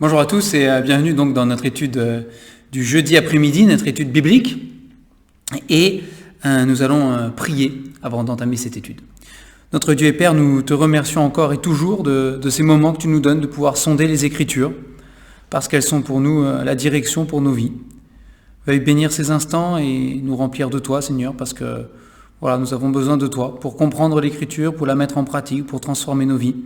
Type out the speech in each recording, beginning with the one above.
Bonjour à tous et bienvenue donc dans notre étude du jeudi après-midi, notre étude biblique. Et nous allons prier avant d'entamer cette étude. Notre Dieu et Père, nous te remercions encore et toujours de ces moments que tu nous donnes de pouvoir sonder les Écritures, parce qu'elles sont pour nous la direction pour nos vies. Veuille bénir ces instants et nous remplir de toi, Seigneur, parce que voilà, nous avons besoin de toi pour comprendre l'Écriture, pour la mettre en pratique, pour transformer nos vies.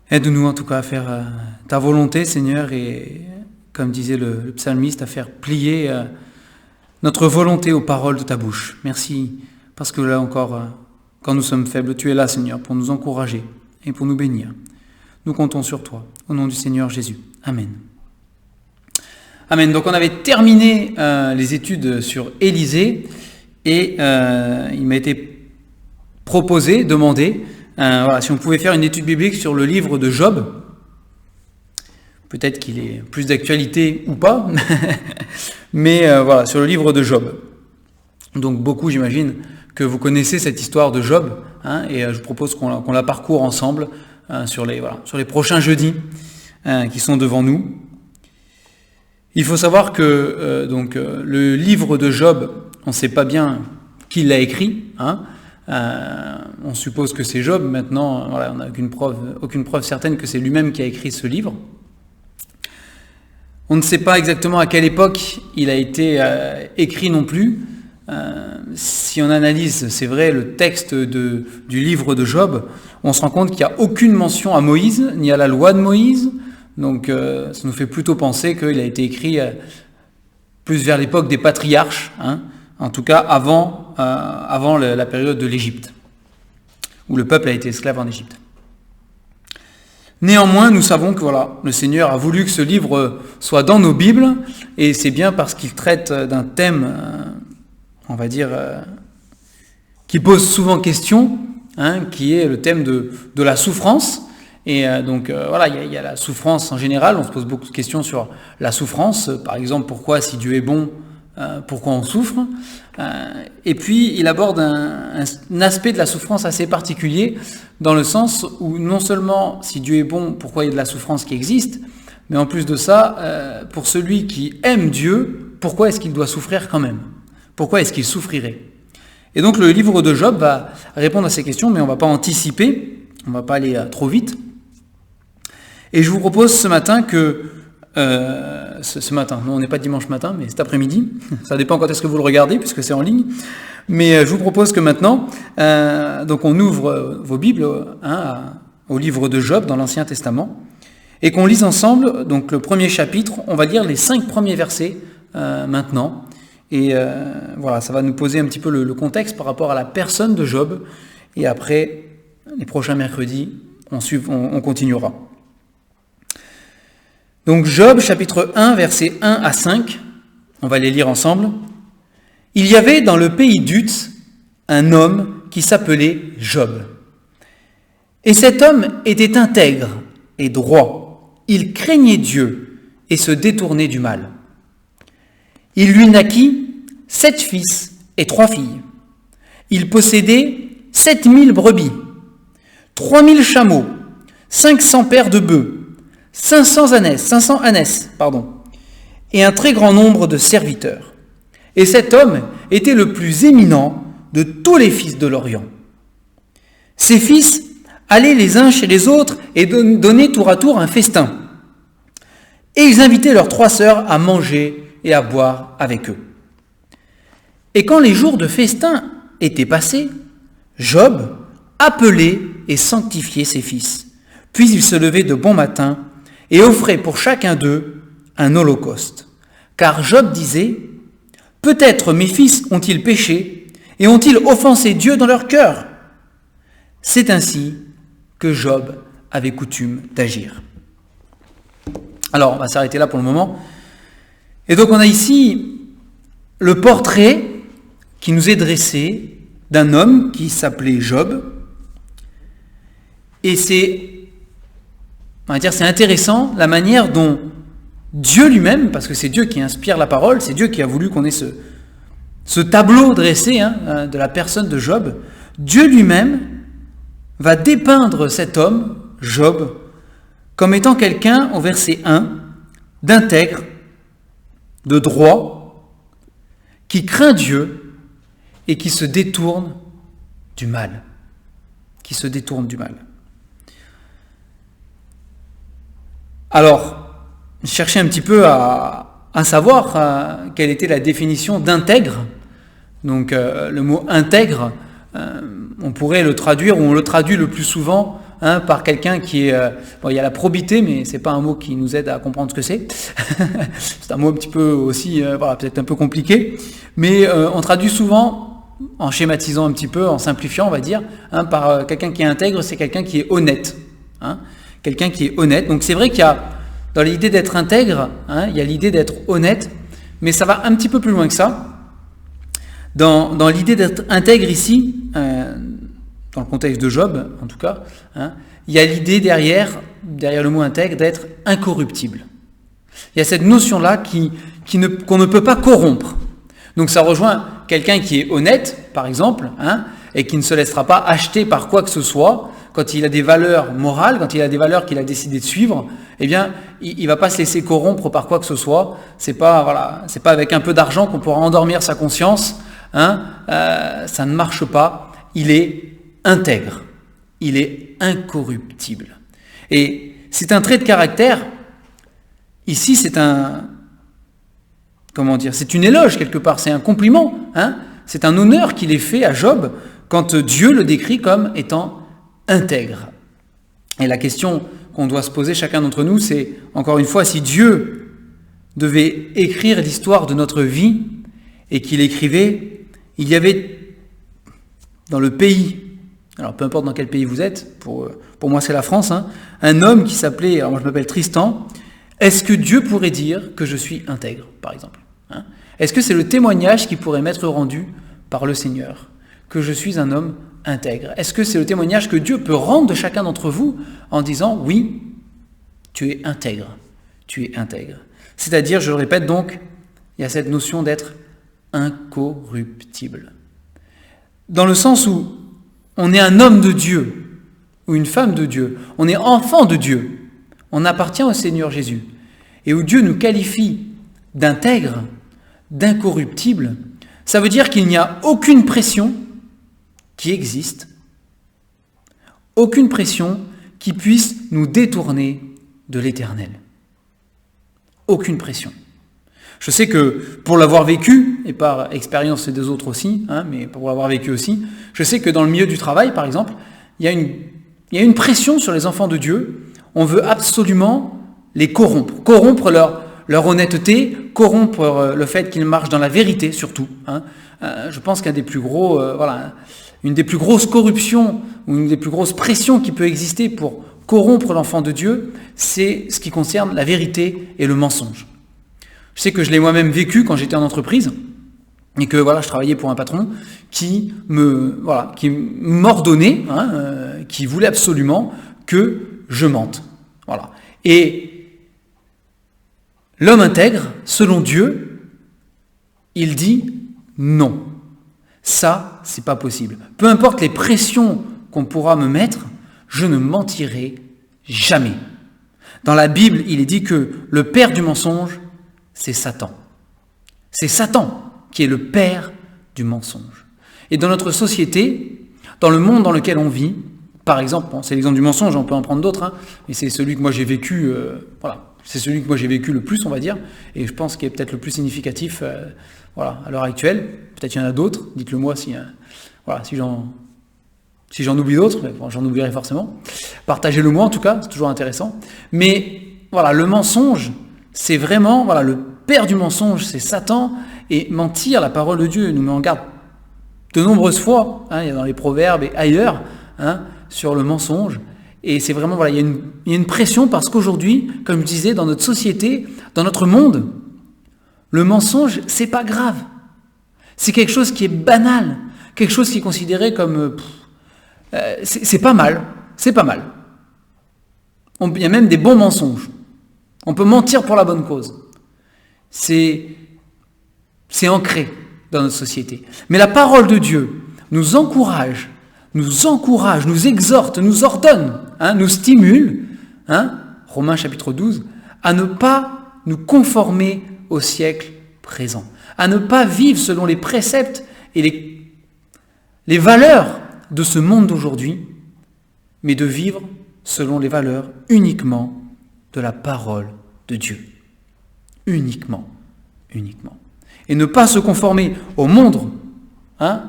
Aide-nous en tout cas à faire ta volonté, Seigneur, et comme disait le psalmiste, à faire plier notre volonté aux paroles de ta bouche. Merci, parce que là encore, quand nous sommes faibles, tu es là, Seigneur, pour nous encourager et pour nous bénir. Nous comptons sur toi, au nom du Seigneur Jésus. Amen. Amen. Donc on avait terminé les études sur Élisée, et il m'a été proposé, demandé, si on pouvait faire une étude biblique sur le livre de Job. Peut-être qu'il est plus d'actualité ou pas, mais sur le livre de Job. Donc beaucoup, j'imagine, que vous connaissez cette histoire de Job, et je vous propose qu'on la parcourt ensemble sur les prochains jeudis qui sont devant nous. Il faut savoir que le livre de Job, on ne sait pas bien qui l'a écrit, on suppose que c'est Job. Maintenant, on n'a aucune preuve certaine que c'est lui-même qui a écrit ce livre. On ne sait pas exactement à quelle époque il a été écrit non plus. Si on analyse, c'est vrai, le texte du livre de Job, on se rend compte qu'il n'y a aucune mention à Moïse, ni à la loi de Moïse. Donc ça nous fait plutôt penser qu'il a été écrit plus vers l'époque des patriarches, en tout cas avant la période de l'Égypte, où le peuple a été esclave en Égypte. Néanmoins, nous savons que le Seigneur a voulu que ce livre soit dans nos Bibles, et c'est bien parce qu'il traite d'un thème, qui pose souvent question, qui est le thème de la souffrance. Et il y a la souffrance en général. On se pose beaucoup de questions sur la souffrance. Par exemple, pourquoi, si Dieu est bon, pourquoi on souffre? Et puis, il aborde un aspect de la souffrance assez particulier, dans le sens où non seulement, si Dieu est bon, pourquoi il y a de la souffrance qui existe, mais en plus de ça, pour celui qui aime Dieu, pourquoi est-ce qu'il doit souffrir quand même? Pourquoi est-ce qu'il souffrirait? Et donc, le livre de Job va répondre à ces questions, mais on ne va pas anticiper, on ne va pas aller trop vite. Et je vous propose ce matin on n'est pas dimanche matin, mais cet après-midi, ça dépend quand est-ce que vous le regardez, puisque c'est en ligne, mais je vous propose que maintenant, on ouvre vos Bibles au livre de Job dans l'Ancien Testament, et qu'on lise ensemble donc le premier chapitre. On va lire les 5 premiers versets maintenant, et ça va nous poser un petit peu le contexte par rapport à la personne de Job, et après, les prochains mercredis, on continuera. Donc Job, chapitre 1, versets 1 à 5, on va les lire ensemble. « Il y avait dans le pays d'Uz un homme qui s'appelait Job. Et cet homme était intègre et droit. Il craignait Dieu et se détournait du mal. Il lui naquit 7 fils et 3 filles. Il possédait 7000 brebis, 3000 chameaux, 500 paires de bœufs, 500 ânesses, et un très grand nombre de serviteurs. Et cet homme était le plus éminent de tous les fils de l'Orient. Ses fils allaient les uns chez les autres et donnaient tour à tour un festin. Et ils invitaient leurs 3 sœurs à manger et à boire avec eux. Et quand les jours de festin étaient passés, Job appelait et sanctifiait ses fils. Puis il se levait de bon matin et offrait pour chacun d'eux un holocauste. Car Job disait, « Peut-être mes fils ont-ils péché et ont-ils offensé Dieu dans leur cœur ?» C'est ainsi que Job avait coutume d'agir. Alors, on va s'arrêter là pour le moment. Et donc, on a ici le portrait qui nous est dressé d'un homme qui s'appelait Job. Et c'est intéressant la manière dont Dieu lui-même, parce que c'est Dieu qui inspire la parole, c'est Dieu qui a voulu qu'on ait ce tableau dressé de la personne de Job. Dieu lui-même va dépeindre cet homme, Job, comme étant quelqu'un, au verset 1, d'intègre, de droit, qui craint Dieu et qui se détourne du mal. Qui se détourne du mal. Alors, je cherchais un petit peu à savoir quelle était la définition d'intègre. Donc, le mot intègre, on pourrait le traduire, ou on le traduit le plus souvent par quelqu'un qui est... bon, il y a la probité, mais c'est pas un mot qui nous aide à comprendre ce que c'est. C'est un mot un petit peu aussi, peut-être un peu compliqué. Mais on traduit souvent, en schématisant un petit peu, en simplifiant, on va dire, par quelqu'un qui est intègre, c'est quelqu'un qui est honnête. Quelqu'un qui est honnête. Donc c'est vrai qu'il y a, dans l'idée d'être intègre, il y a l'idée d'être honnête, mais ça va un petit peu plus loin que ça. Dans l'idée d'être intègre ici, dans le contexte de Job, en tout cas, il y a l'idée derrière le mot intègre, d'être incorruptible. Il y a cette notion-là qu'on ne peut pas corrompre. Donc ça rejoint quelqu'un qui est honnête, par exemple, et qui ne se laissera pas acheter par quoi que ce soit. Quand il a des valeurs morales, quand il a des valeurs qu'il a décidé de suivre, eh bien, il ne va pas se laisser corrompre par quoi que ce soit. C'est pas avec un peu d'argent qu'on pourra endormir sa conscience. Ça ne marche pas. Il est intègre. Il est incorruptible. Et c'est un trait de caractère. Ici, c'est une éloge quelque part. C'est un compliment. C'est un honneur qu'il est fait à Job quand Dieu le décrit comme étant intègre. Et la question qu'on doit se poser chacun d'entre nous, c'est, encore une fois, si Dieu devait écrire l'histoire de notre vie et qu'il écrivait, il y avait dans le pays, alors peu importe dans quel pays vous êtes, pour moi c'est la France, un homme qui s'appelait, alors moi je m'appelle Tristan, est-ce que Dieu pourrait dire que je suis intègre, par exemple ? Est-ce que c'est le témoignage qui pourrait m'être rendu par le Seigneur, que je suis un homme intègre? Est-ce que c'est le témoignage que Dieu peut rendre de chacun d'entre vous en disant, oui, tu es intègre, tu es intègre. C'est-à-dire, je le répète donc, il y a cette notion d'être incorruptible. Dans le sens où on est un homme de Dieu, ou une femme de Dieu, on est enfant de Dieu, on appartient au Seigneur Jésus, et où Dieu nous qualifie d'intègre, d'incorruptible, ça veut dire qu'il n'y a aucune pression qui existe, aucune pression qui puisse nous détourner de l'Éternel. Aucune pression. Je sais que pour l'avoir vécu, et par expérience des autres aussi, mais pour l'avoir vécu aussi, je sais que dans le milieu du travail, par exemple, il y a une pression sur les enfants de Dieu. On veut absolument les corrompre leur honnêteté, corrompre le fait qu'ils marchent dans la vérité surtout. Je pense qu'un des plus gros, une des plus grosses corruptions ou une des plus grosses pressions qui peut exister pour corrompre l'enfant de Dieu, c'est ce qui concerne la vérité et le mensonge. Je sais que je l'ai moi-même vécu quand j'étais en entreprise et que je travaillais pour un patron qui m'ordonnait, qui voulait absolument que je mente. Voilà. Et l'homme intègre, selon Dieu, il dit non. Ça, c'est pas possible. Peu importe les pressions qu'on pourra me mettre, je ne mentirai jamais. Dans la Bible, il est dit que le père du mensonge, c'est Satan. C'est Satan qui est le père du mensonge. Et dans notre société, dans le monde dans lequel on vit, par exemple, c'est l'exemple du mensonge, on peut en prendre d'autres, mais c'est celui que moi j'ai vécu, c'est celui que moi j'ai vécu le plus, on va dire, et je pense qu'il est peut-être le plus significatif, à l'heure actuelle. Peut-être qu'il y en a d'autres, dites-le moi si j'en oublie d'autres, mais j'en oublierai forcément. Partagez-le moi en tout cas, c'est toujours intéressant. Mais le mensonge, c'est vraiment, le père du mensonge, c'est Satan, et mentir, la parole de Dieu nous met en garde de nombreuses fois, il y a dans les proverbes et ailleurs, sur le mensonge. Et c'est vraiment, il y a une pression parce qu'aujourd'hui, comme je disais, dans notre société, dans notre monde, le mensonge, c'est pas grave. C'est quelque chose qui est banal, quelque chose qui est considéré comme... c'est pas mal, c'est pas mal. Il y a même des bons mensonges. On peut mentir pour la bonne cause. C'est ancré dans notre société. Mais la parole de Dieu nous encourage, nous exhorte, nous ordonne, nous stimule. Romains chapitre 12, à ne pas nous conformer au siècle présent, à ne pas vivre selon les préceptes et les valeurs de ce monde d'aujourd'hui, mais de vivre selon les valeurs uniquement de la parole de Dieu. Uniquement. Et ne pas se conformer au monde,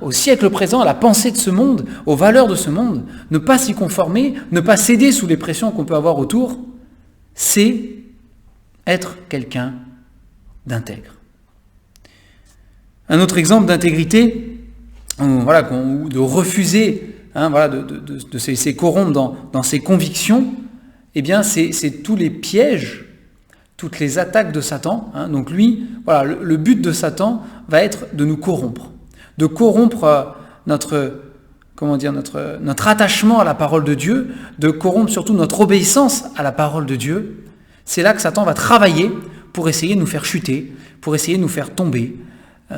au siècle présent, à la pensée de ce monde, aux valeurs de ce monde, ne pas s'y conformer, ne pas céder sous les pressions qu'on peut avoir autour, c'est être quelqu'un d'intègre. Un autre exemple d'intégrité, ou de refuser, de se laisser corrompre dans ses convictions, eh bien c'est tous les pièges, toutes les attaques de Satan. Donc lui, le but de Satan va être de nous corrompre. De corrompre notre attachement à la parole de Dieu, de corrompre surtout notre obéissance à la parole de Dieu. C'est là que Satan va travailler pour essayer de nous faire chuter, pour essayer de nous faire tomber,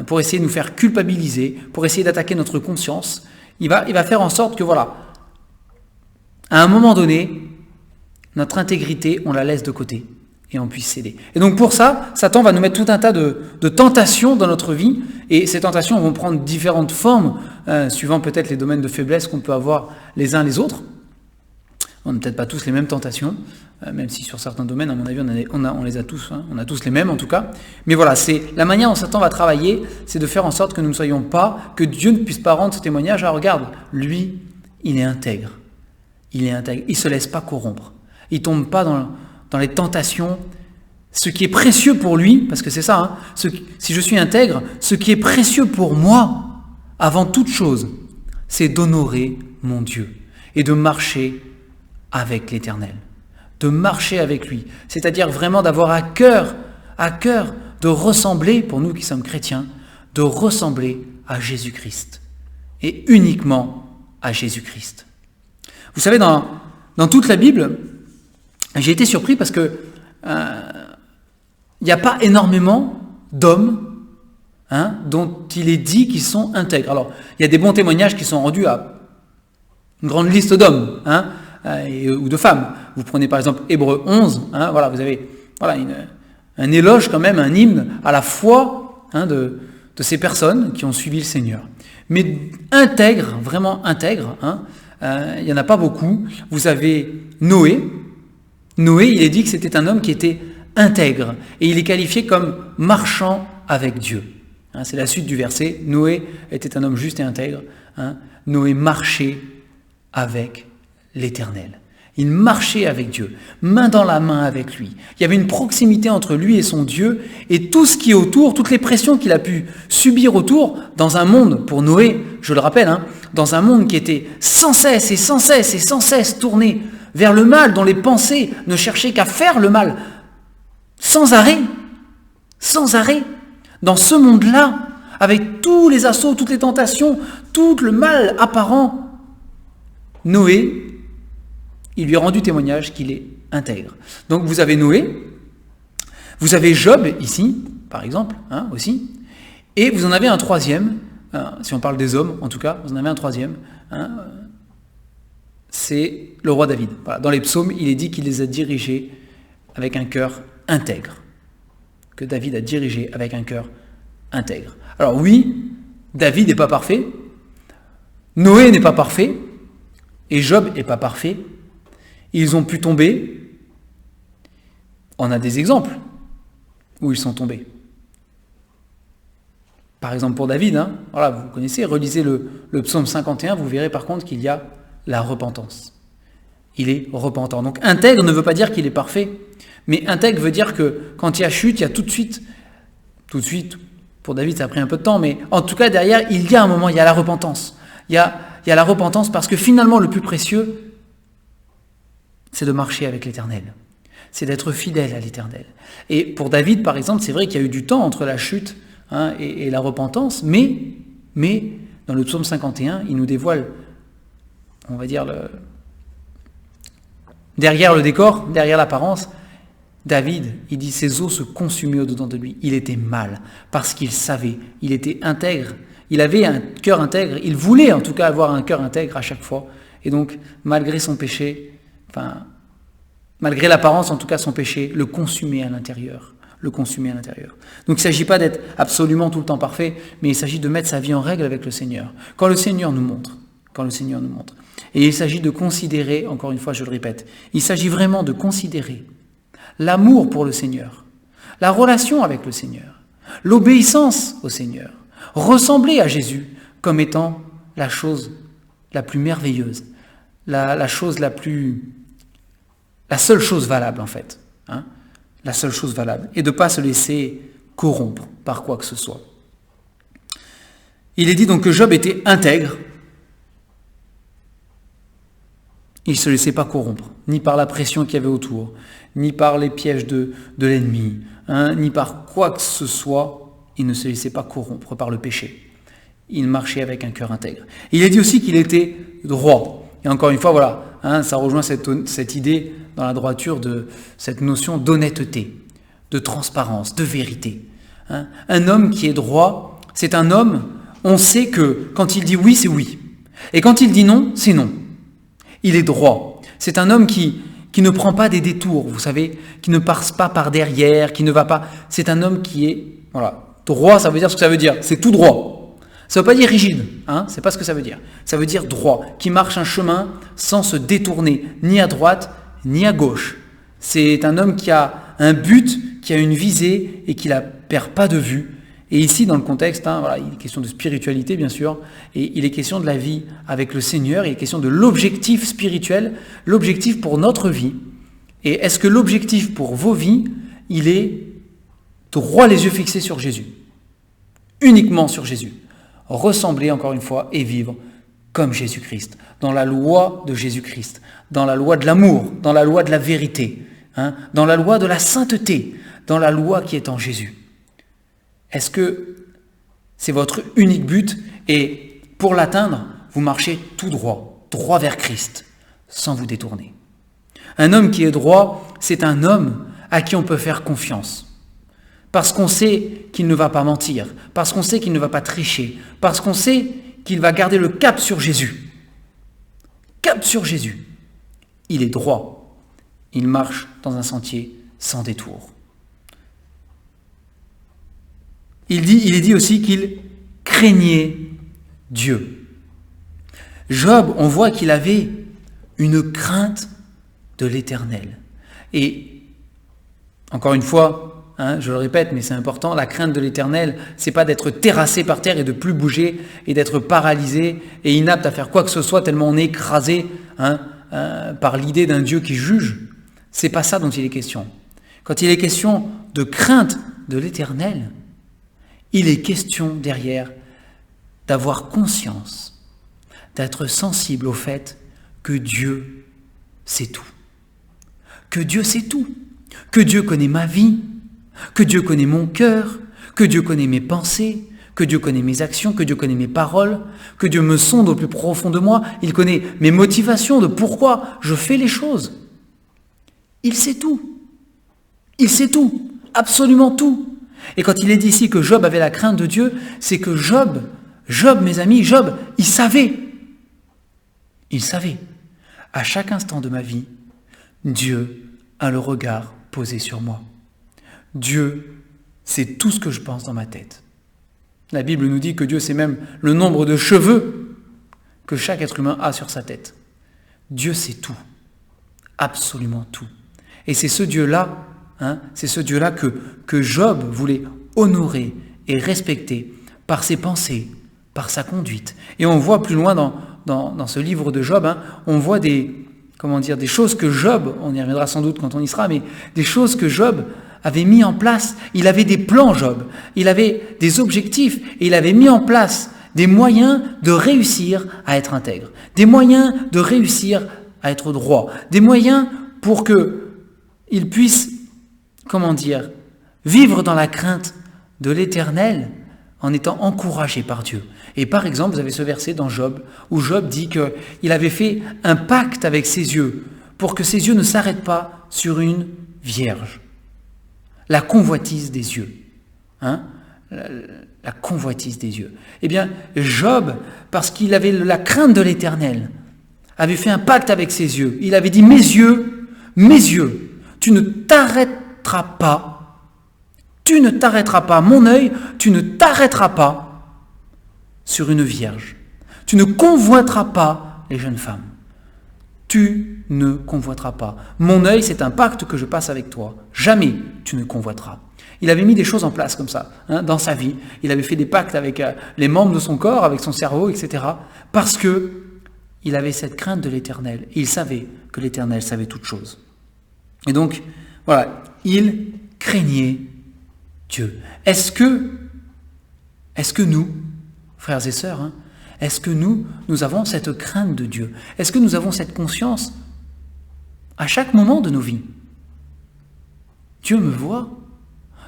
pour essayer de nous faire culpabiliser, pour essayer d'attaquer notre conscience. Il va faire en sorte que, à un moment donné, notre intégrité, on la laisse de côté et on puisse céder. Et donc pour ça, Satan va nous mettre tout un tas de tentations dans notre vie, et ces tentations vont prendre différentes formes, suivant peut-être les domaines de faiblesse qu'on peut avoir les uns les autres. On n'a peut-être pas tous les mêmes tentations, même si sur certains domaines, à mon avis, on les a tous, on a tous les mêmes en tout cas. Mais c'est la manière dont Satan va travailler, c'est de faire en sorte que nous ne soyons pas, que Dieu ne puisse pas rendre ce témoignage. Regarde, lui, il est intègre. Il ne se laisse pas corrompre. Il ne tombe pas dans les tentations. Ce qui est précieux pour lui, parce que c'est ça, si je suis intègre, ce qui est précieux pour moi, avant toute chose, c'est d'honorer mon Dieu et de marcher avec l'Éternel, de marcher avec lui. C'est-à-dire vraiment d'avoir à cœur de ressembler, pour nous qui sommes chrétiens, de ressembler à Jésus-Christ et uniquement à Jésus-Christ. Vous savez, dans toute la Bible, j'ai été surpris parce que il n'y a pas énormément d'hommes dont il est dit qu'ils sont intègres. Alors, il y a des bons témoignages qui sont rendus à une grande liste d'hommes ou de femmes. Vous prenez par exemple Hébreux 11, vous avez un éloge quand même, un hymne à la foi de ces personnes qui ont suivi le Seigneur. Mais intègres, vraiment intègres, il n'y en a pas beaucoup. Vous avez Noé. Noé, il est dit que c'était un homme qui était intègre, et il est qualifié comme marchant avec Dieu. C'est la suite du verset. Noé était un homme juste et intègre. Noé marchait avec l'Éternel. Il marchait avec Dieu, main dans la main avec lui. Il y avait une proximité entre lui et son Dieu, et tout ce qui est autour, toutes les pressions qu'il a pu subir autour, dans un monde, pour Noé, je le rappelle, dans un monde qui était sans cesse tourné vers le mal, dont les pensées ne cherchaient qu'à faire le mal, sans arrêt, dans ce monde-là, avec tous les assauts, toutes les tentations, tout le mal apparent, Noé, il lui a rendu témoignage qu'il est intègre. Donc vous avez Noé, vous avez Job ici, par exemple, aussi, et vous en avez un troisième, si on parle des hommes en tout cas, vous en avez un troisième, c'est le roi David. Dans les psaumes, il est dit qu'il les a dirigés avec un cœur intègre. Que David a dirigé avec un cœur intègre. Alors oui, David n'est pas parfait, Noé n'est pas parfait, et Job n'est pas parfait. Ils ont pu tomber. On a des exemples où ils sont tombés. Par exemple pour David, vous connaissez, relisez le psaume 51, vous verrez par contre qu'il y a la repentance. Il est repentant. Donc intègre ne veut pas dire qu'il est parfait, mais intègre veut dire que quand il y a chute, il y a tout de suite, pour David ça a pris un peu de temps, mais en tout cas derrière, il y a un moment, il y a la repentance. Il y a la repentance parce que finalement le plus précieux, c'est de marcher avec l'Éternel. C'est d'être fidèle à l'Éternel. Et pour David, par exemple, c'est vrai qu'il y a eu du temps entre la chute et la repentance, mais dans le psaume 51, il nous dévoile, on va dire, derrière le décor, derrière l'apparence, David, il dit, ses os se consumaient au-dedans de lui. Il était mal, parce qu'il savait, il était intègre, il avait un cœur intègre, il voulait en tout cas avoir un cœur intègre à chaque fois. Et donc, malgré son péché, Malgré l'apparence, en tout cas, son péché le consumait à l'intérieur. Donc il ne s'agit pas d'être absolument tout le temps parfait, mais il s'agit de mettre sa vie en règle avec le Seigneur. Quand le Seigneur nous montre. Et il s'agit de considérer, encore une fois je le répète, il s'agit vraiment de considérer l'amour pour le Seigneur, la relation avec le Seigneur, l'obéissance au Seigneur, ressembler à Jésus comme étant la chose la plus merveilleuse, la seule chose valable en fait. La seule chose valable, et de ne pas se laisser corrompre par quoi que ce soit. Il est dit donc que Job était intègre. Il ne se laissait pas corrompre, ni par la pression qu'il y avait autour, ni par les pièges de l'ennemi, ni par quoi que ce soit. Il ne se laissait pas corrompre par le péché. Il marchait avec un cœur intègre. Il est dit aussi qu'il était droit. Et encore une fois, voilà, ça rejoint cette idée dans la droiture de cette notion d'honnêteté, de transparence, de vérité. Un homme qui est droit, c'est un homme, on sait que quand il dit oui, c'est oui. Et quand il dit non, c'est non. Il est droit. C'est un homme qui ne prend pas des détours, vous savez, qui ne passe pas par derrière, qui ne va pas... C'est un homme qui est... Voilà, droit, ça veut dire ce que ça veut dire. C'est tout droit. Ça ne veut pas dire rigide, c'est pas ce que ça veut dire. Ça veut dire droit, qui marche un chemin sans se détourner, ni à droite, ni à gauche. C'est un homme qui a un but, qui a une visée et qui ne la perd pas de vue. Et ici, dans le contexte, il est question de spiritualité, bien sûr, et il est question de la vie avec le Seigneur, il est question de l'objectif spirituel, l'objectif pour notre vie. Et est-ce que l'objectif pour vos vies, il est droit les yeux fixés sur Jésus, uniquement sur Jésus, ressembler encore une fois et vivre comme Jésus-Christ, dans la loi de Jésus-Christ, dans la loi de l'amour, dans la loi de la vérité, dans la loi de la sainteté, dans la loi qui est en Jésus. Est-ce que c'est votre unique but et pour l'atteindre, vous marchez tout droit, droit vers Christ, sans vous détourner? Un homme qui est droit, c'est un homme à qui on peut faire confiance. Parce qu'on sait qu'il ne va pas mentir, parce qu'on sait qu'il ne va pas tricher, parce qu'on sait qu'il va garder le cap sur Jésus. Cap sur Jésus. Il est droit. Il marche dans un sentier sans détour. Il est dit aussi qu'il craignait Dieu. Job, on voit qu'il avait une crainte de l'Éternel. Et encore une fois, je le répète, mais c'est important, la crainte de l'Éternel, c'est pas d'être terrassé par terre et de plus bouger et d'être paralysé et inapte à faire quoi que ce soit tellement on est écrasé par l'idée d'un Dieu qui juge. C'est pas ça dont il est question. Quand il est question de crainte de l'Éternel, il est question derrière d'avoir conscience, d'être sensible au fait que Dieu sait tout. Que Dieu sait tout. Que Dieu connaît ma vie, que Dieu connaît mon cœur, que Dieu connaît mes pensées, que Dieu connaît mes actions, que Dieu connaît mes paroles, que Dieu me sonde au plus profond de moi, il connaît mes motivations de pourquoi je fais les choses. Il sait tout. Il sait tout, absolument tout. Et quand il est dit ici que Job avait la crainte de Dieu, c'est que Job, mes amis, Job, il savait. Il savait. À chaque instant de ma vie, Dieu a le regard posé sur moi. Dieu sait tout ce que je pense dans ma tête. La Bible nous dit que Dieu sait même le nombre de cheveux que chaque être humain a sur sa tête. Dieu sait tout, absolument tout. Et c'est ce Dieu-là, que Job voulait honorer et respecter par ses pensées, par sa conduite. Et on voit plus loin dans ce livre de Job, on voit des choses que Job, on y reviendra sans doute quand on y sera, mais des choses que Job avait mis en place. Il avait des plans, Job. Il avait des objectifs et il avait mis en place des moyens de réussir à être intègre, des moyens de réussir à être droit, des moyens pour qu'il puisse, vivre dans la crainte de l'Éternel en étant encouragé par Dieu. Et par exemple, vous avez ce verset dans Job, où Job dit qu'il avait fait un pacte avec ses yeux, pour que ses yeux ne s'arrêtent pas sur une vierge. La convoitise des yeux. La convoitise des yeux. Eh bien, Job, parce qu'il avait la crainte de l'Éternel, avait fait un pacte avec ses yeux. Il avait dit, mes yeux mes yeux, tu ne t'arrêteras pas, mon œil, tu ne t'arrêteras pas sur une vierge. Tu ne convoiteras pas les jeunes femmes. Tu ne convoiteras pas. Mon œil, c'est un pacte que je passe avec toi. Jamais tu ne convoiteras. Il avait mis des choses en place comme ça, dans sa vie. Il avait fait des pactes avec les membres de son corps, avec son cerveau, etc. Parce que il avait cette crainte de l'Éternel. Et il savait que l'Éternel savait toutes choses. Et donc, voilà, il craignait Dieu. Est-ce que nous, frères et sœurs, est-ce que nous avons cette crainte de Dieu? Est-ce que nous avons cette conscience à chaque moment de nos vies? Dieu me voit.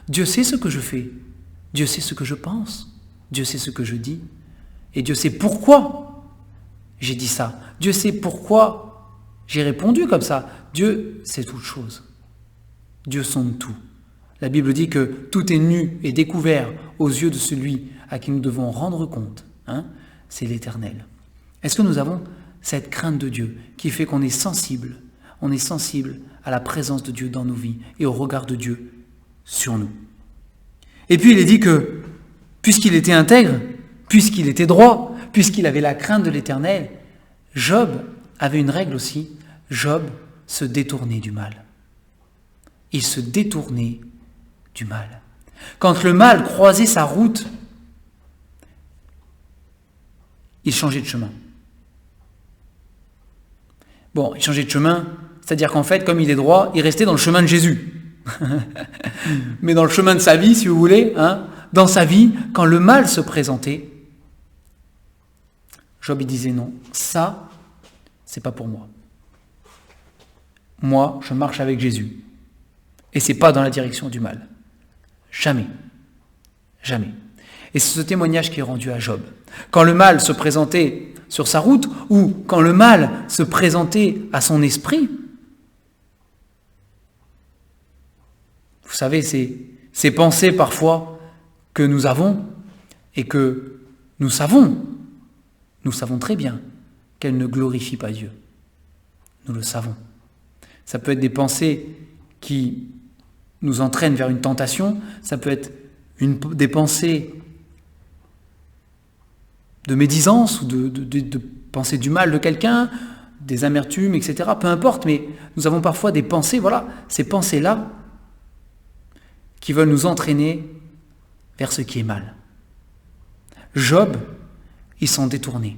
Dieu sait ce que je fais. Dieu sait ce que je pense. Dieu sait ce que je dis. Et Dieu sait pourquoi j'ai dit ça. Dieu sait pourquoi j'ai répondu comme ça. Dieu sait toutes choses. Dieu sonde tout. La Bible dit que tout est nu et découvert aux yeux de celui à qui nous devons rendre compte. C'est l'Éternel. Est-ce que nous avons cette crainte de Dieu qui fait qu'on est sensible à la présence de Dieu dans nos vies et au regard de Dieu sur nous? Et puis il est dit que, puisqu'il était intègre, puisqu'il était droit, puisqu'il avait la crainte de l'Éternel, Job avait une règle aussi. Job se détournait du mal. Il se détournait du mal. Quand le mal croisait sa route, il changeait de chemin. Bon, il changeait de chemin, c'est-à-dire qu'en fait, comme il est droit, il restait dans le chemin de Jésus. Mais dans le chemin de sa vie, si vous voulez, dans sa vie, quand le mal se présentait, Job il disait non, ça, c'est pas pour moi. Moi, je marche avec Jésus. Et c'est pas dans la direction du mal. Jamais. Jamais. Et c'est ce témoignage qui est rendu à Job. Quand le mal se présentait sur sa route, ou quand le mal se présentait à son esprit, vous savez, ces pensées parfois que nous avons et que nous savons très bien qu'elles ne glorifient pas Dieu. Nous le savons. Ça peut être des pensées qui nous entraînent vers une tentation, ça peut être des pensées de médisance ou de penser du mal de quelqu'un, des amertumes, etc. Peu importe, mais nous avons parfois des pensées, voilà, ces pensées-là qui veulent nous entraîner vers ce qui est mal. Job, il s'en détournait.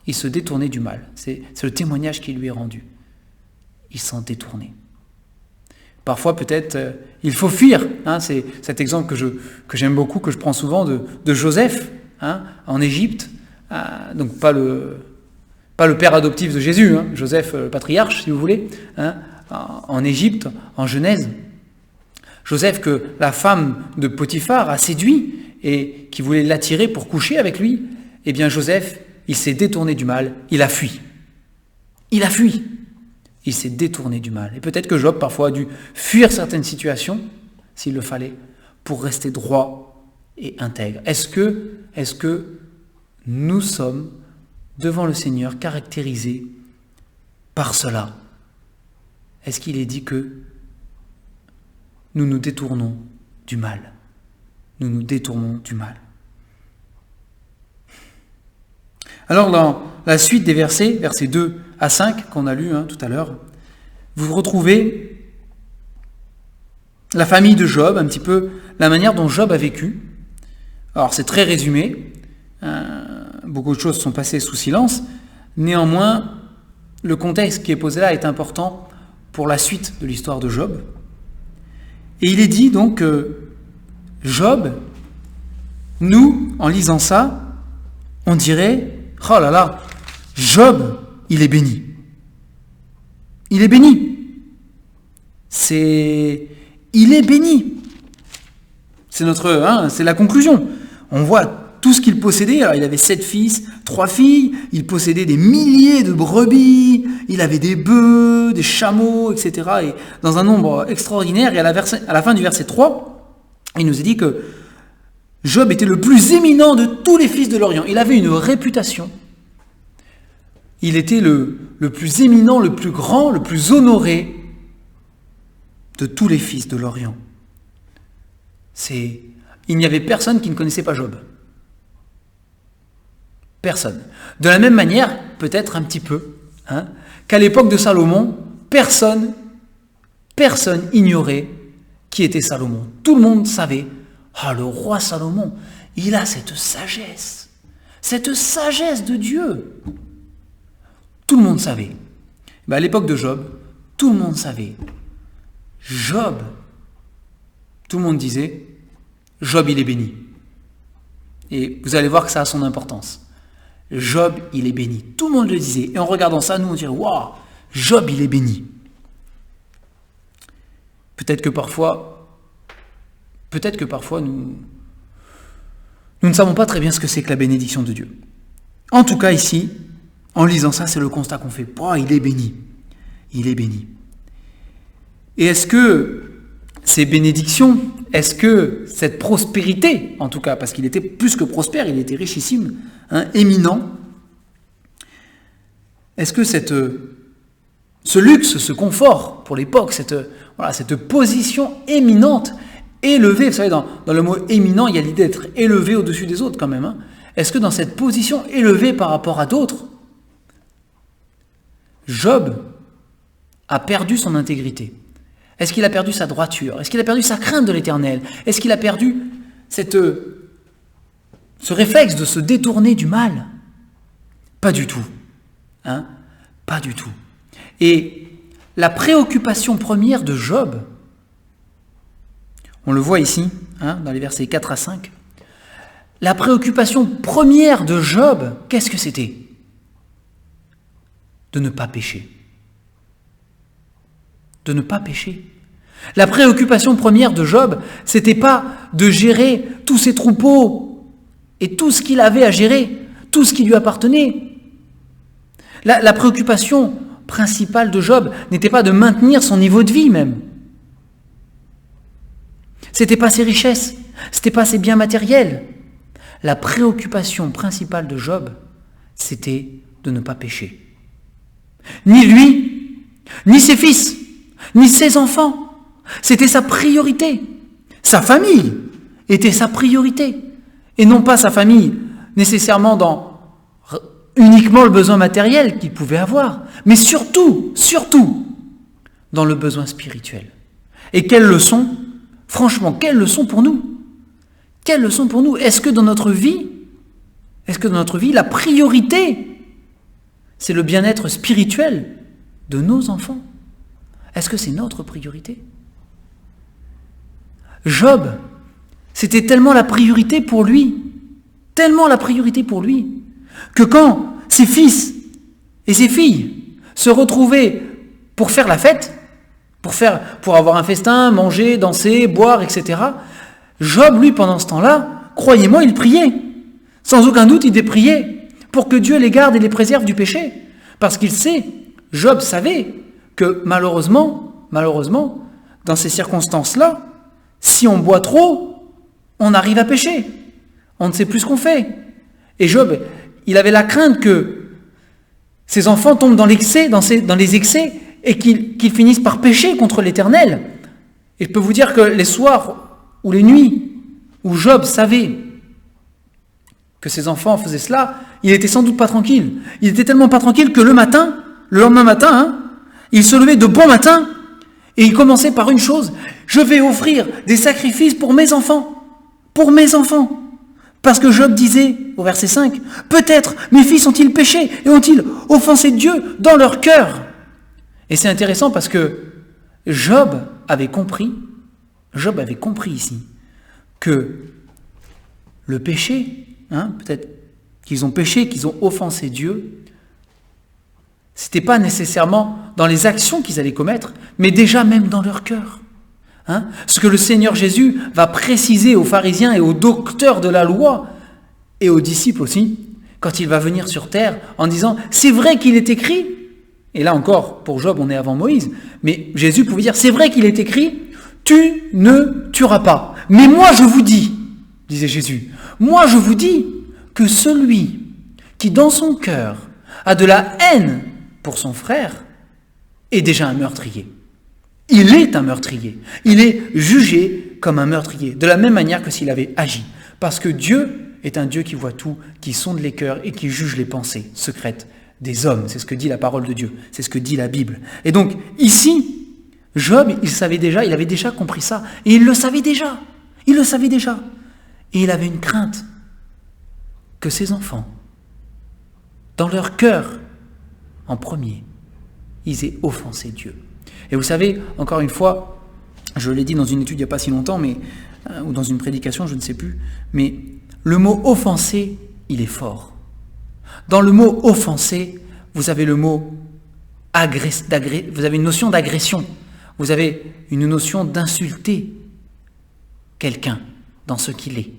Il se détournait du mal. C'est le témoignage qui lui est rendu. Il s'en détournait. Parfois, peut-être, il faut fuir. C'est cet exemple que j'aime beaucoup, que je prends souvent de Joseph, en Égypte. Donc pas le père adoptif de Jésus, Joseph le patriarche, si vous voulez, en Égypte, en Genèse. Joseph que la femme de Potiphar a séduit et qui voulait l'attirer pour coucher avec lui, eh bien Joseph, il s'est détourné du mal, il a fui. Il a fui. Il s'est détourné du mal. Et peut-être que Job parfois a dû fuir certaines situations, s'il le fallait, pour rester droit et intègre. Est-ce que nous sommes devant le Seigneur caractérisés par cela? Est-ce qu'il est dit que nous nous détournons du mal? Nous nous détournons du mal. Alors dans la suite des versets 2 à 5 qu'on a lu tout à l'heure, vous retrouvez la famille de Job, un petit peu la manière dont Job a vécu. Alors c'est très résumé, beaucoup de choses sont passées sous silence, néanmoins le contexte qui est posé là est important pour la suite de l'histoire de Job. Et il est dit donc que Job, nous, en lisant ça, on dirait, oh là là, Job, il est béni. Il est béni. Il est béni. C'est la conclusion. On voit tout ce qu'il possédait. Alors, il avait 7 fils, 3 filles, il possédait des milliers de brebis, il avait des bœufs, des chameaux, etc. Et dans un nombre extraordinaire. Et à la fin du verset 3, il nous est dit que Job était le plus éminent de tous les fils de l'Orient. Il avait une réputation. Il était le plus éminent, le plus grand, le plus honoré de tous les fils de l'Orient. Il n'y avait personne qui ne connaissait pas Job. Personne. De la même manière, peut-être un petit peu, qu'à l'époque de Salomon, personne ignorait qui était Salomon. Tout le monde savait, le roi Salomon, il a cette sagesse de Dieu. Tout le monde savait. À l'époque de Job, tout le monde savait. Job, tout le monde disait, Job, il est béni. Et vous allez voir que ça a son importance. Job, il est béni. Tout le monde le disait. Et en regardant ça, nous, on dirait, waouh, Job, il est béni. Peut-être que parfois, nous ne savons pas très bien ce que c'est que la bénédiction de Dieu. En tout cas, ici, en lisant ça, c'est le constat qu'on fait. Il est béni. Il est béni. Et est-ce que ces bénédictions, est-ce que cette prospérité, en tout cas, parce qu'il était plus que prospère, il était richissime, éminent, est-ce que ce luxe, ce confort pour l'époque, cette position éminente, élevée, vous savez, dans le mot éminent, il y a l'idée d'être élevé au-dessus des autres quand même, est-ce que dans cette position élevée par rapport à d'autres, Job a perdu son intégrité? Est-ce qu'il a perdu sa droiture? Est-ce qu'il a perdu sa crainte de l'Éternel? Est-ce qu'il a perdu ce réflexe de se détourner du mal? Pas du tout. Pas du tout. Et la préoccupation première de Job, on le voit ici, dans les versets 4 à 5, la préoccupation première de Job, qu'est-ce que c'était? De ne pas pécher. De ne pas pécher. La préoccupation première de Job, c'était pas de gérer tous ses troupeaux et tout ce qu'il avait à gérer, tout ce qui lui appartenait. La préoccupation principale de Job n'était pas de maintenir son niveau de vie même. C'était pas ses richesses, c'était pas ses biens matériels. La préoccupation principale de Job, c'était de ne pas pécher. Ni lui, ni ses fils, ni ses enfants. C'était sa priorité. Sa famille était sa priorité. Et non pas sa famille nécessairement dans uniquement le besoin matériel qu'il pouvait avoir, mais surtout dans le besoin spirituel. Et quelle leçon, franchement, quelle leçon pour nous? Quelle leçon pour nous? Est-ce que dans notre vie, la priorité, c'est le bien-être spirituel de nos enfants? Est-ce que c'est notre priorité? Job, c'était tellement la priorité pour lui, que quand ses fils et ses filles se retrouvaient pour faire la fête, pour avoir un festin, manger, danser, boire, etc., Job, lui, pendant ce temps-là, croyez-moi, il priait. Sans aucun doute, il devait prier pour que Dieu les garde et les préserve du péché. Parce qu'il sait, Job savait que malheureusement, dans ces circonstances-là, si on boit trop, on arrive à pécher. On ne sait plus ce qu'on fait. Et Job, il avait la crainte que ses enfants tombent dans l'excès, dans les excès, et qu'ils finissent par pécher contre l'Éternel. Et je peux vous dire que les soirs ou les nuits où Job savait que ses enfants faisaient cela, il était sans doute pas tranquille. Il était tellement pas tranquille que le lendemain matin, il se levait de bon matin et il commençait par une chose: je vais offrir des sacrifices pour mes enfants. Parce que Job disait, au verset 5, peut-être mes fils ont-ils péché et ont-ils offensé Dieu dans leur cœur? Et c'est intéressant parce que Job avait compris ici que le péché, peut-être qu'ils ont péché, qu'ils ont offensé Dieu, c'était pas nécessairement dans les actions qu'ils allaient commettre, mais déjà même dans leur cœur. Ce que le Seigneur Jésus va préciser aux pharisiens et aux docteurs de la loi et aux disciples aussi, quand il va venir sur terre en disant « c'est vrai qu'il est écrit », et là encore, pour Job, on est avant Moïse, mais Jésus pouvait dire « c'est vrai qu'il est écrit, tu ne tueras pas. Mais moi je vous dis, disait Jésus, moi je vous dis que celui qui dans son cœur a de la haine pour son frère est déjà un meurtrier. Il est un meurtrier. Il est jugé comme un meurtrier, de la même manière que s'il avait agi. Parce que Dieu est un Dieu qui voit tout, qui sonde les cœurs et qui juge les pensées secrètes des hommes. C'est ce que dit la parole de Dieu. C'est ce que dit la Bible. Et donc, ici, Job, il avait déjà compris ça. Et il le savait déjà. Il le savait déjà. Et il avait une crainte que ses enfants, dans leur cœur, en premier, ils aient offensé Dieu. Et vous savez, encore une fois, je l'ai dit dans une étude il n'y a pas si longtemps, ou dans une prédication, je ne sais plus, mais le mot offenser, il est fort. Dans le mot offenser, vous avez le mot vous avez une notion d'agression, vous avez une notion d'insulter quelqu'un dans ce qu'il est.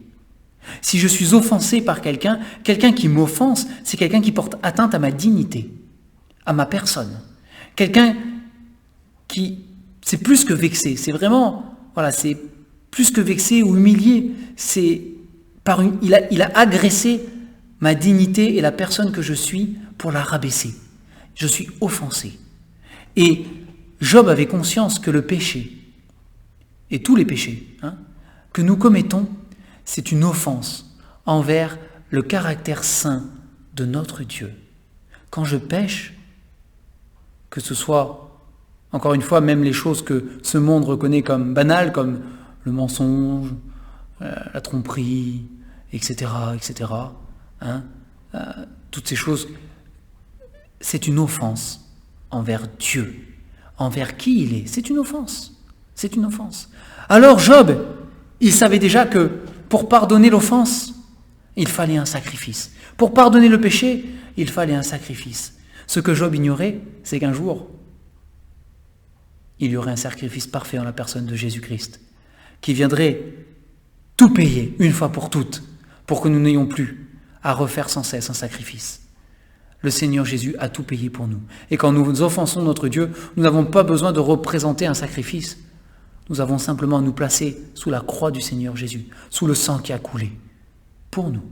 Si je suis offensé par quelqu'un qui m'offense, c'est quelqu'un qui porte atteinte à ma dignité, à ma personne. Quelqu'un qui, c'est plus que vexé, c'est vraiment, c'est plus que vexé ou humilié, il a agressé ma dignité et la personne que je suis pour la rabaisser. Je suis offensé. Et Job avait conscience que le péché, et tous les péchés que nous commettons, c'est une offense envers le caractère saint de notre Dieu. Quand je pêche, que ce soit, encore une fois, même les choses que ce monde reconnaît comme banales, comme le mensonge, la tromperie, etc., toutes ces choses, c'est une offense envers Dieu, envers qui il est. C'est une offense. C'est une offense. Alors Job, il savait déjà que pour pardonner l'offense, il fallait un sacrifice. Pour pardonner le péché, il fallait un sacrifice. Ce que Job ignorait, c'est qu'un jour, il y aurait un sacrifice parfait en la personne de Jésus-Christ, qui viendrait tout payer une fois pour toutes, pour que nous n'ayons plus à refaire sans cesse un sacrifice. Le Seigneur Jésus a tout payé pour nous. Et quand nous offensons notre Dieu, nous n'avons pas besoin de représenter un sacrifice. Nous avons simplement à nous placer sous la croix du Seigneur Jésus, sous le sang qui a coulé pour nous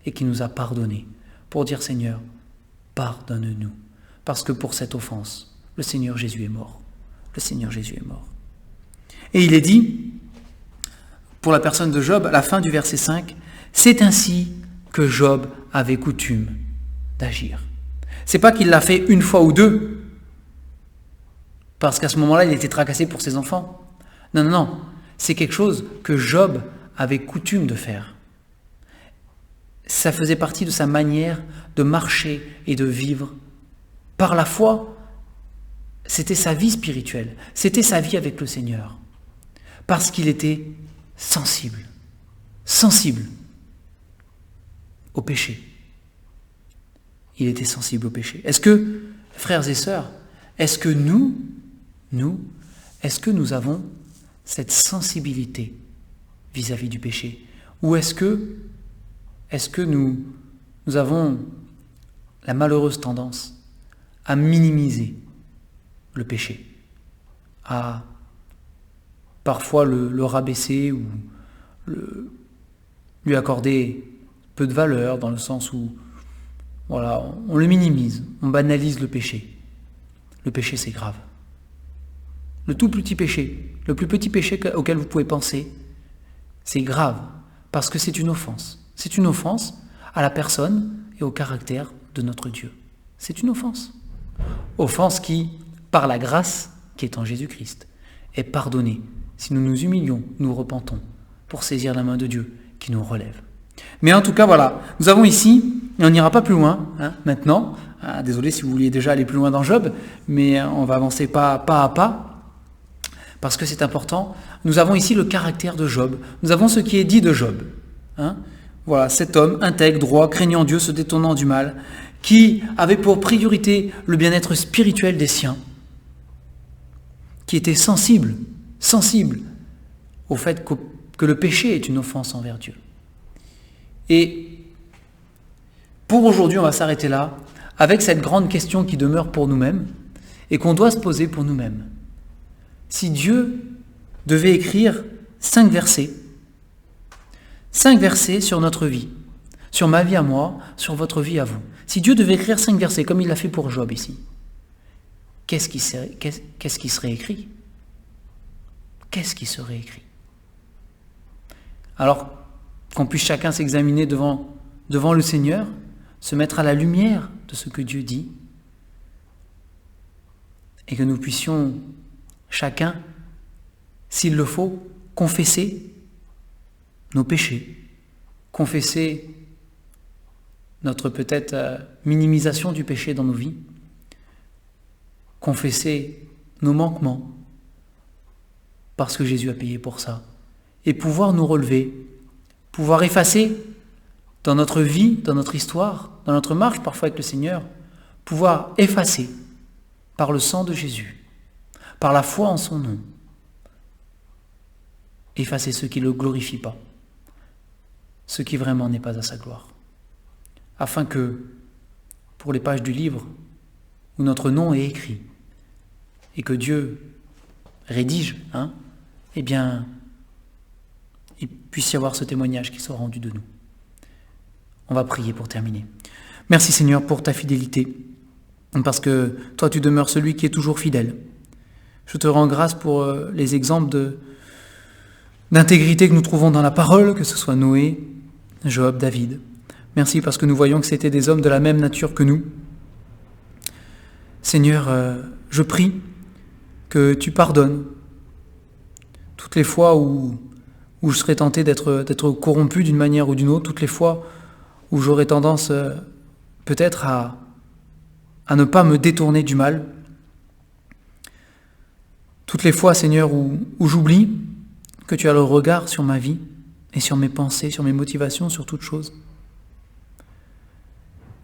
et qui nous a pardonné, pour dire Seigneur, pardonne-nous. Parce que pour cette offense, le Seigneur Jésus est mort. Le Seigneur Jésus est mort. Et il est dit, pour la personne de Job, à la fin du verset 5, c'est ainsi que Job avait coutume d'agir. C'est pas qu'il l'a fait une fois ou deux, parce qu'à ce moment-là, il était tracassé pour ses enfants. Non. C'est quelque chose que Job avait coutume de faire. Ça faisait partie de sa manière de marcher et de vivre par la foi. C'était sa vie spirituelle. C'était sa vie avec le Seigneur. Parce qu'il était sensible au péché. Il était sensible au péché. Est-ce que, frères et sœurs, est-ce que nous avons cette sensibilité vis-à-vis du péché? Ou est-ce que nous avons la malheureuse tendance à minimiser le péché, à parfois le rabaisser ou lui accorder peu de valeur, dans le sens où on le minimise, on banalise le péché. Le péché, c'est grave. Le tout petit péché, le plus petit péché auquel vous pouvez penser, c'est grave, parce que c'est une offense. C'est une offense à la personne et au caractère de notre Dieu. C'est une offense. Offense qui, par la grâce qui est en Jésus-Christ, est pardonnée si nous nous humilions, nous repentons, pour saisir la main de Dieu qui nous relève. Mais en tout cas, nous avons ici, et on n'ira pas plus loin maintenant, désolé si vous vouliez déjà aller plus loin dans Job, mais on va avancer pas à pas, parce que c'est important. Nous avons ici le caractère de Job, nous avons ce qui est dit de Job. Cet homme intègre, droit, craignant Dieu, se détournant du mal, qui avait pour priorité le bien-être spirituel des siens, qui était sensible au fait que le péché est une offense envers Dieu. Et pour aujourd'hui, on va s'arrêter là, avec cette grande question qui demeure pour nous-mêmes, et qu'on doit se poser pour nous-mêmes. Si Dieu devait écrire 5 versets sur notre vie, sur ma vie à moi, sur votre vie à vous, si Dieu devait écrire 5 versets, comme il l'a fait pour Job ici, qu'est-ce qui serait écrit? qu'est-ce qui serait écrit? Alors qu'on puisse chacun s'examiner devant le Seigneur, se mettre à la lumière de ce que Dieu dit, et que nous puissions chacun, s'il le faut, confesser nos péchés, confesser notre peut-être minimisation du péché dans nos vies, confesser nos manquements, parce que Jésus a payé pour ça, et pouvoir nous relever, pouvoir effacer dans notre vie, dans notre histoire, dans notre marche parfois avec le Seigneur, pouvoir effacer par le sang de Jésus, par la foi en son nom, effacer ce qui ne le glorifie pas, ce qui vraiment n'est pas à sa gloire, afin que, pour les pages du livre où notre nom est écrit, et que Dieu rédige, eh bien, il puisse y avoir ce témoignage qui soit rendu de nous. On va prier pour terminer. Merci Seigneur pour ta fidélité, parce que toi tu demeures celui qui est toujours fidèle. Je te rends grâce pour les exemples d'intégrité que nous trouvons dans la parole, que ce soit Noé, Job, David. Merci parce que nous voyons que c'était des hommes de la même nature que nous. Seigneur, je prie que tu pardonnes toutes les fois où je serais tenté d'être corrompu d'une manière ou d'une autre, toutes les fois où j'aurais tendance peut-être à ne pas me détourner du mal, toutes les fois, Seigneur, où j'oublie que tu as le regard sur ma vie et sur mes pensées, sur mes motivations, sur toute chose.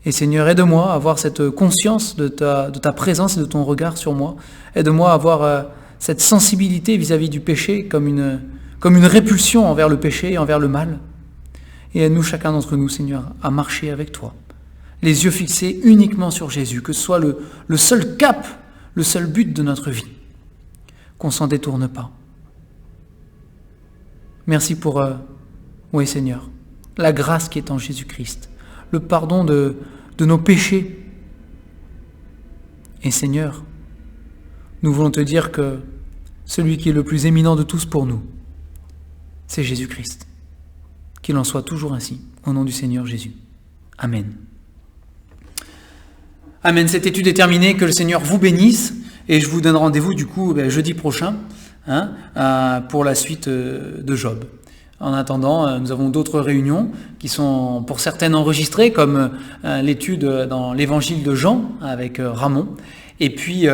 Et Seigneur, aide-moi à avoir cette conscience de ta présence et de ton regard sur moi. Aide-moi à avoir cette sensibilité vis-à-vis du péché comme une répulsion envers le péché et envers le mal. Et aide-nous, chacun d'entre nous, Seigneur, à marcher avec toi, les yeux fixés uniquement sur Jésus, que ce soit le seul cap, le seul but de notre vie, qu'on s'en détourne pas. Merci pour, oui Seigneur, la grâce qui est en Jésus-Christ, le pardon de nos péchés. Et Seigneur, nous voulons te dire que celui qui est le plus éminent de tous pour nous, c'est Jésus-Christ. Qu'il en soit toujours ainsi, au nom du Seigneur Jésus. Amen. Amen. Cette étude est terminée, que le Seigneur vous bénisse, et je vous donne rendez-vous du coup jeudi prochain pour la suite de Job. En attendant, nous avons d'autres réunions qui sont pour certaines enregistrées, comme l'étude dans l'évangile de Jean avec Ramon, et puis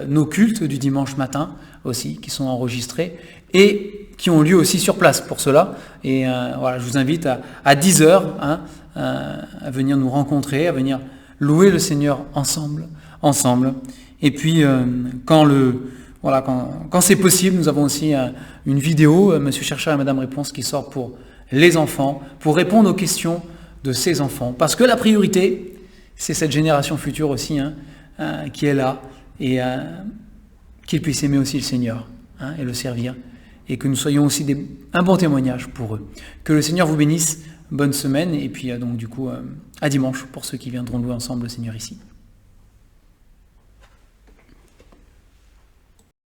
nos cultes du dimanche matin aussi, qui sont enregistrés, et qui ont lieu aussi sur place pour cela. Et voilà, je vous invite à 10h à venir nous rencontrer, à venir louer le Seigneur ensemble. Et puis quand c'est possible, nous avons aussi une vidéo, Monsieur Chercheur et Madame Réponse, qui sort pour les enfants, pour répondre aux questions de ces enfants. Parce que la priorité, c'est cette génération future aussi, qui est là, et qu'ils puissent aimer aussi le Seigneur et le servir, et que nous soyons aussi un bon témoignage pour eux. Que le Seigneur vous bénisse, bonne semaine, et puis donc du coup à dimanche pour ceux qui viendront louer ensemble le Seigneur ici.